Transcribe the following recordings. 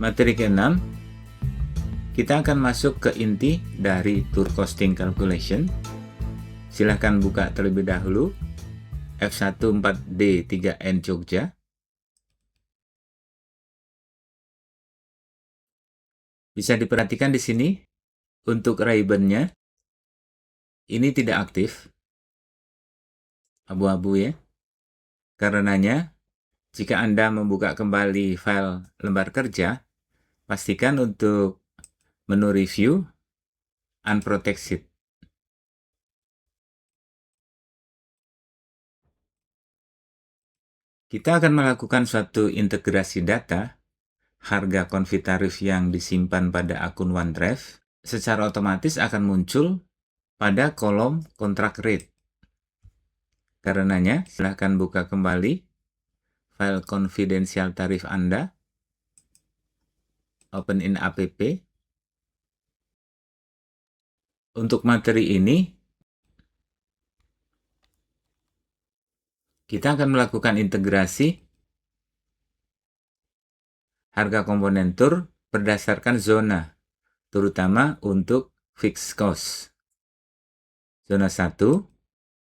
Materi ke-6, kita akan masuk ke inti dari tour costing calculation. Silahkan buka terlebih dahulu F14D3N Jogja. Bisa diperhatikan di sini untuk ribbon-nya ini tidak aktif, abu-abu ya. Karenanya, jika Anda membuka kembali file lembar kerja, pastikan untuk menu review unprotect sheet. Kita akan melakukan suatu integrasi data harga konfi tarif yang disimpan pada akun OneDrive secara otomatis akan muncul pada kolom kontrak rate. Karenanya, silahkan buka kembali file konfidensial tarif Anda, open in app. Untuk materi ini, kita akan melakukan integrasi harga komponen tur berdasarkan zona, terutama untuk fixed cost. Zona 1,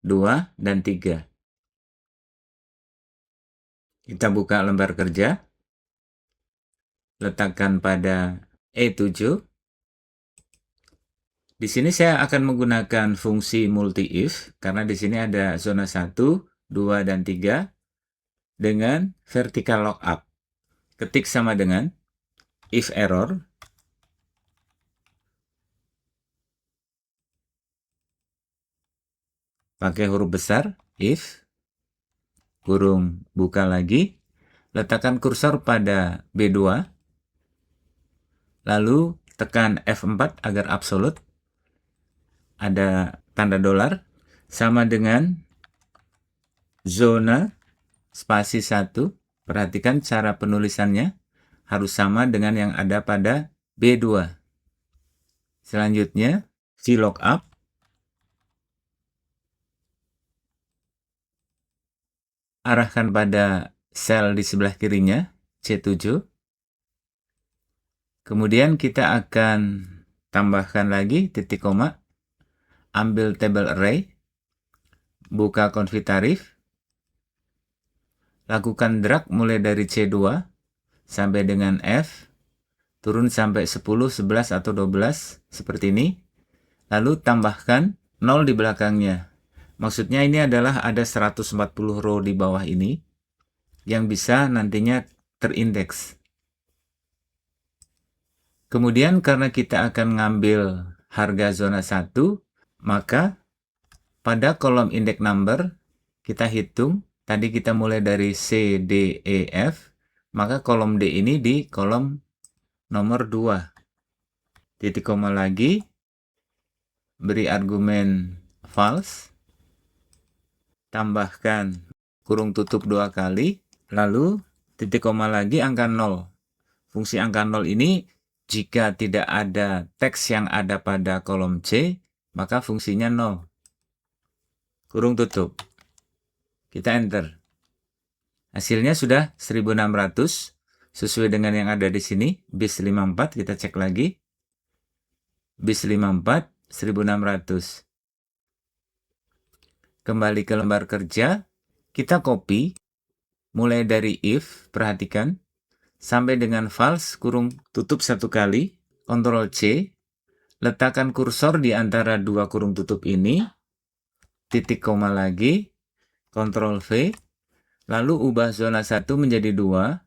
2, dan 3. Kita buka lembar kerja, letakkan pada E7. Di sini saya akan menggunakan fungsi multi-if, karena di sini ada zona 1, 2, dan 3 dengan vertical lookup. Ketik sama dengan if error, pakai huruf besar, if, kurung buka lagi, letakkan kursor pada B2, lalu tekan F4 agar absolut, ada tanda dolar, sama dengan zona spasi 1, perhatikan cara penulisannya harus sama dengan yang ada pada B2. Selanjutnya, VLOOKUP, arahkan pada sel di sebelah kirinya, C7. Kemudian kita akan tambahkan lagi titik koma, ambil table array, buka konfi tarif, lakukan drag mulai dari C2 sampai dengan F, turun sampai 10, 11, atau 12, seperti ini. Lalu tambahkan 0 di belakangnya. Maksudnya ini adalah ada 140 row di bawah ini yang bisa nantinya terindeks. Kemudian karena kita akan ngambil harga zona 1, maka pada kolom index number kita hitung, tadi kita mulai dari C, D, E, F, maka kolom D ini di kolom nomor 2. Titik koma lagi, beri argumen false, tambahkan kurung tutup 2 kali, lalu titik koma lagi angka 0. Fungsi angka 0 ini jika tidak ada teks yang ada pada kolom C, maka fungsinya 0. Kurung tutup. Kita enter. Hasilnya sudah 1600 sesuai dengan yang ada di sini. BIS 54 kita cek lagi. BIS 54 1600. Kembali ke lembar kerja, kita copy mulai dari if, perhatikan, sampai dengan false, kurung tutup 1 kali, Ctrl C, letakkan kursor di antara 2 kurung tutup ini, titik koma lagi, Ctrl V, lalu ubah zona 1 menjadi 2,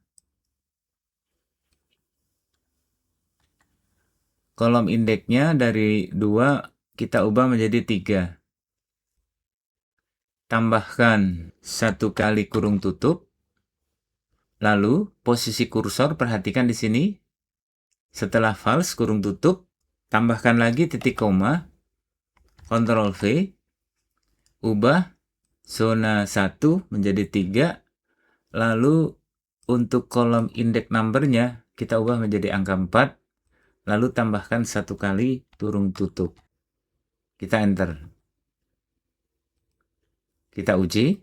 kolom indeksnya dari 2 kita ubah menjadi 3. Tambahkan 1 kali kurung tutup, lalu posisi kursor perhatikan di sini. Setelah false kurung tutup, tambahkan lagi titik koma, Ctrl V, ubah zona 1 menjadi 3, lalu untuk kolom index numbernya kita ubah menjadi angka 4, lalu tambahkan 1 kali kurung tutup. Kita enter. Kita uji.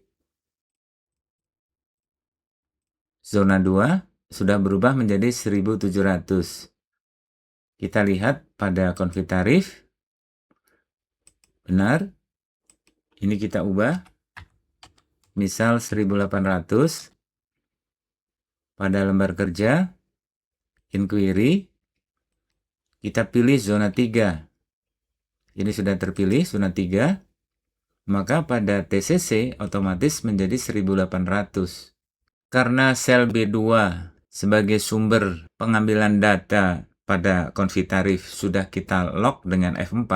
Zona 2 sudah berubah menjadi 1.700. Kita lihat pada konflik tarif. Benar. Ini kita ubah. Misal 1.800. Pada lembar kerja, inquiry, kita pilih zona 3. Ini sudah terpilih zona 3. Maka pada TCC otomatis menjadi 1.800. Karena sel B2 sebagai sumber pengambilan data pada konflik tarif sudah kita lock dengan F4,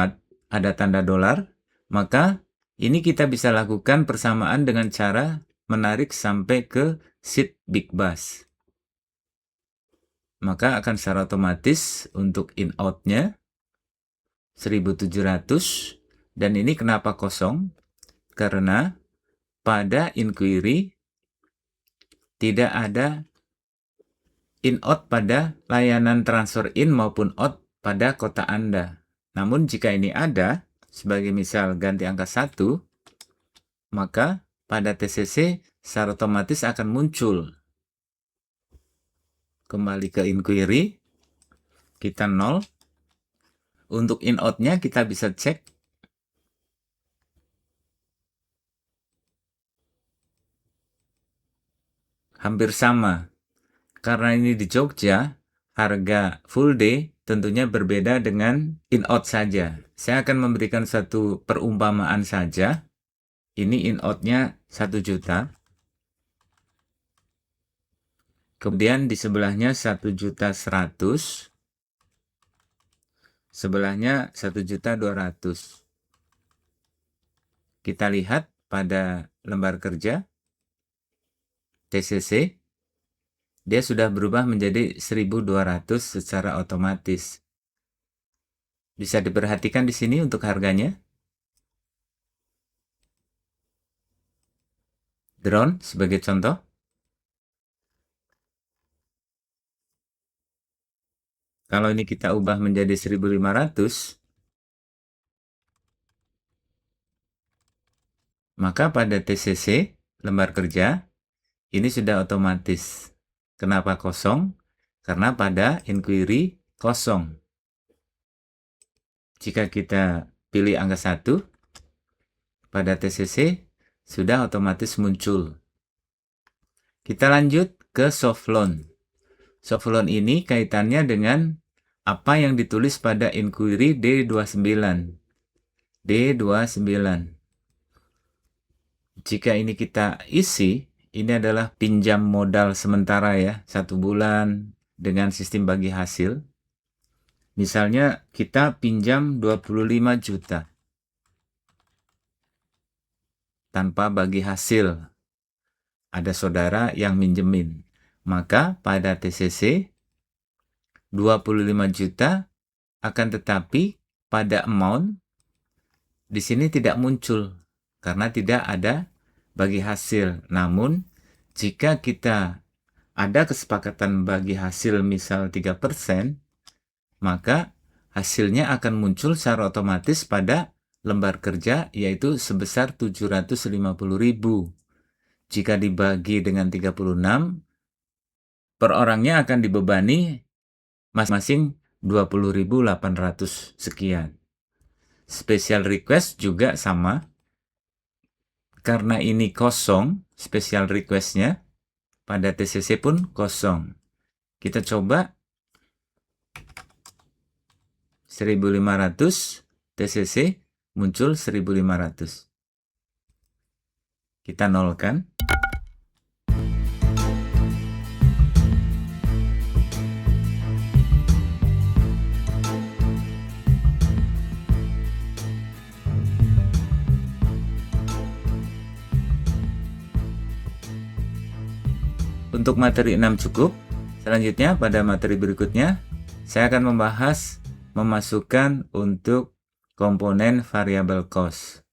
ada tanda dolar, maka ini kita bisa lakukan persamaan dengan cara menarik sampai ke sheet Big Bash. Maka akan secara otomatis untuk in-out-nya 1.700. Dan ini kenapa kosong? Karena pada inquiry tidak ada in-out pada layanan transfer in maupun out pada kota Anda. Namun jika ini ada, sebagai misal ganti angka 1, maka pada TCC secara otomatis akan muncul. Kembali ke inquiry, kita 0. Untuk in-out-nya kita bisa cek. Hampir sama. Karena ini di Jogja, harga full day tentunya berbeda dengan in-out saja. Saya akan memberikan satu perumpamaan saja. Ini in-out-nya 1 juta. Kemudian di sebelahnya 1.100.000. Sebelahnya 1.200.000. Kita lihat pada lembar kerja TCC, dia sudah berubah menjadi 1.200 secara otomatis. Bisa diperhatikan di sini untuk harganya. Drone sebagai contoh. Kalau ini kita ubah menjadi 1.500, maka pada TCC, lembar kerja, ini sudah otomatis. Kenapa kosong? Karena pada inquiry kosong. Jika kita pilih angka 1, pada TCC sudah otomatis muncul. Kita lanjut ke soft loan. Soft loan ini kaitannya dengan apa yang ditulis pada inquiry D29. D29. Jika ini kita isi, ini adalah pinjam modal sementara ya, 1 bulan dengan sistem bagi hasil. Misalnya kita pinjam 25 juta tanpa bagi hasil. Ada saudara yang minjemin. Maka pada TCC 25 juta akan tetapi pada amount di sini tidak muncul karena tidak ada bagi hasil. Namun jika kita ada kesepakatan bagi hasil misal 3%, maka hasilnya akan muncul secara otomatis pada lembar kerja yaitu sebesar 750.000. Jika dibagi dengan 36, per orangnya akan dibebani masing-masing 20.800 sekian. Special request juga sama. Karena ini kosong, special request-nya pada TCC pun kosong. Kita coba 1.500 TCC muncul 1.500. Kita nolkan. Untuk materi 6 cukup. Selanjutnya pada materi berikutnya saya akan membahas memasukkan untuk komponen variable cost.